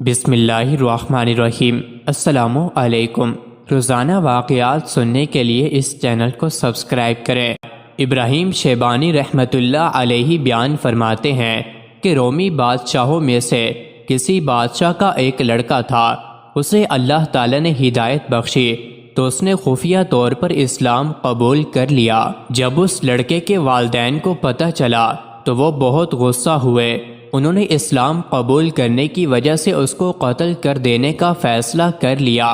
بسم اللہ الرحمن الرحیم۔ السلام علیکم۔ روزانہ واقعات سننے کے لیے اس چینل کو سبسکرائب کریں۔ ابراہیم شیبانی رحمۃ اللہ علیہ بیان فرماتے ہیں کہ رومی بادشاہوں میں سے کسی بادشاہ کا ایک لڑکا تھا، اسے اللہ تعالی نے ہدایت بخشی تو اس نے خفیہ طور پر اسلام قبول کر لیا۔ جب اس لڑکے کے والدین کو پتہ چلا تو وہ بہت غصہ ہوئے۔ انہوں نے اسلام قبول کرنے کی وجہ سے اس کو قتل کر دینے کا فیصلہ کر لیا۔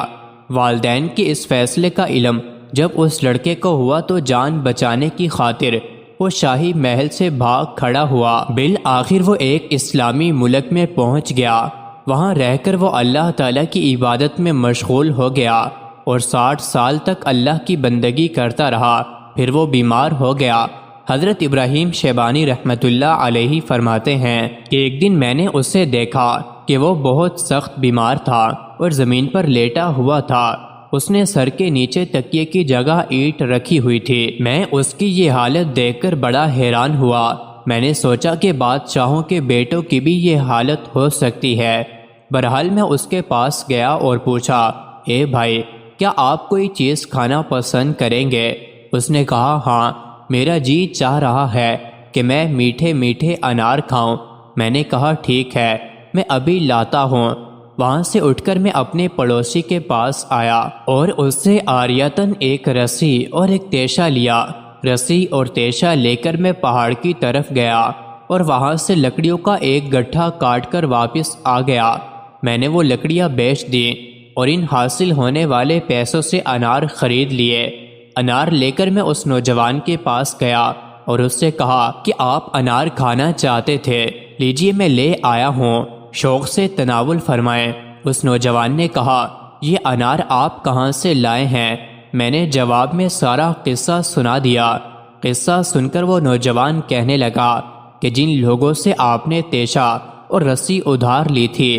والدین کے اس فیصلے کا علم جب اس لڑکے کو ہوا تو جان بچانے کی خاطر وہ شاہی محل سے بھاگ کھڑا ہوا۔ بالآخر وہ ایک اسلامی ملک میں پہنچ گیا۔ وہاں رہ کر وہ اللہ تعالیٰ کی عبادت میں مشغول ہو گیا اور 60 سال تک اللہ کی بندگی کرتا رہا۔ پھر وہ بیمار ہو گیا۔ حضرت ابراہیم شیبانی رحمۃ اللہ علیہ فرماتے ہیں کہ ایک دن میں نے اسے دیکھا کہ وہ بہت سخت بیمار تھا اور زمین پر لیٹا ہوا تھا۔ اس نے سر کے نیچے تکیے کی جگہ اینٹ رکھی ہوئی تھی۔ میں اس کی یہ حالت دیکھ کر بڑا حیران ہوا۔ میں نے سوچا کہ بادشاہوں کے بیٹوں کی بھی یہ حالت ہو سکتی ہے۔ بہرحال میں اس کے پاس گیا اور پوچھا، اے بھائی، کیا آپ کوئی چیز کھانا پسند کریں گے؟ اس نے کہا، ہاں، میرا جی چاہ رہا ہے کہ میں میٹھے میٹھے انار کھاؤں۔ میں نے کہا، ٹھیک ہے، میں ابھی لاتا ہوں۔ وہاں سے اٹھ کر میں اپنے پڑوسی کے پاس آیا اور اس سے عاریتاً ایک رسی اور ایک تیشہ لیا۔ رسی اور تیشہ لے کر میں پہاڑ کی طرف گیا اور وہاں سے لکڑیوں کا ایک گٹھا کاٹ کر واپس آ گیا۔ میں نے وہ لکڑیاں بیچ دیں اور ان حاصل ہونے والے پیسوں سے انار خرید لیے۔ انار لے کر میں اس نوجوان کے پاس گیا اور اس سے کہا کہ آپ انار کھانا چاہتے تھے، لیجئے میں لے آیا ہوں، شوق سے تناول فرمائیں۔ اس نوجوان نے کہا، یہ انار آپ کہاں سے لائے ہیں؟ میں نے جواب میں سارا قصہ سنا دیا۔ قصہ سن کر وہ نوجوان کہنے لگا کہ جن لوگوں سے آپ نے تیشہ اور رسی ادھار لی تھی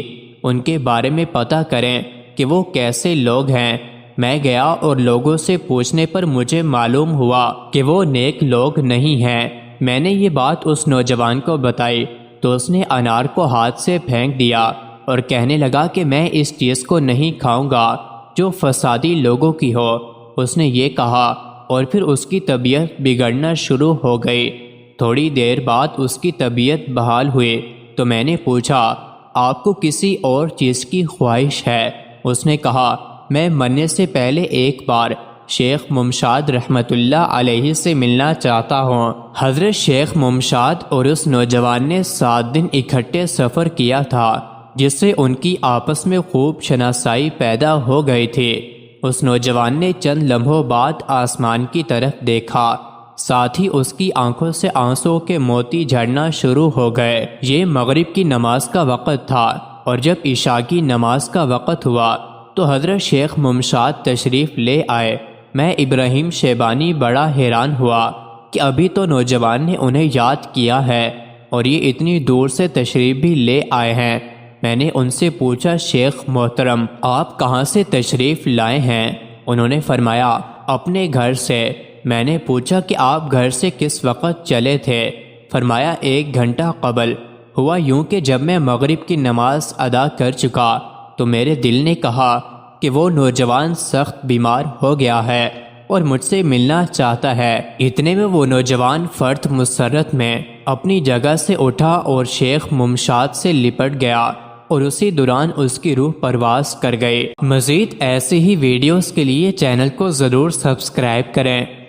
ان کے بارے میں پتہ کریں کہ وہ کیسے لوگ ہیں۔ میں گیا اور لوگوں سے پوچھنے پر مجھے معلوم ہوا کہ وہ نیک لوگ نہیں ہیں۔ میں نے یہ بات اس نوجوان کو بتائی تو اس نے انار کو ہاتھ سے پھینک دیا اور کہنے لگا کہ میں اس چیز کو نہیں کھاؤں گا جو فسادی لوگوں کی ہو۔ اس نے یہ کہا اور پھر اس کی طبیعت بگڑنا شروع ہو گئی۔ تھوڑی دیر بعد اس کی طبیعت بحال ہوئی تو میں نے پوچھا، آپ کو کسی اور چیز کی خواہش ہے؟ اس نے کہا، میں مرنے سے پہلے ایک بار شیخ ممشاد رحمۃ اللہ علیہ سے ملنا چاہتا ہوں۔ حضرت شیخ ممشاد اور اس نوجوان نے 7 دن اکٹھے سفر کیا تھا، جس سے ان کی آپس میں خوب شناسائی پیدا ہو گئی تھی۔ اس نوجوان نے چند لمحوں بعد آسمان کی طرف دیکھا، ساتھ ہی اس کی آنکھوں سے آنسوں کے موتی جھڑنا شروع ہو گئے۔ یہ مغرب کی نماز کا وقت تھا اور جب عشاء کی نماز کا وقت ہوا تو حضرت شیخ ممشاد تشریف لے آئے۔ میں ابراہیم شیبانی بڑا حیران ہوا کہ ابھی تو نوجوان نے انہیں یاد کیا ہے اور یہ اتنی دور سے تشریف بھی لے آئے ہیں۔ میں نے ان سے پوچھا، شیخ محترم، آپ کہاں سے تشریف لائے ہیں؟ انہوں نے فرمایا، اپنے گھر سے۔ میں نے پوچھا کہ آپ گھر سے کس وقت چلے تھے؟ فرمایا، 1 گھنٹہ قبل۔ ہوا یوں کہ جب میں مغرب کی نماز ادا کر چکا تو میرے دل نے کہا کہ وہ نوجوان سخت بیمار ہو گیا ہے اور مجھ سے ملنا چاہتا ہے۔ اتنے میں وہ نوجوان فرد مسرت میں اپنی جگہ سے اٹھا اور شیخ ممشاد سے لپٹ گیا اور اسی دوران اس کی روح پرواز کر گئی۔ مزید ایسے ہی ویڈیوز کے لیے چینل کو ضرور سبسکرائب کریں۔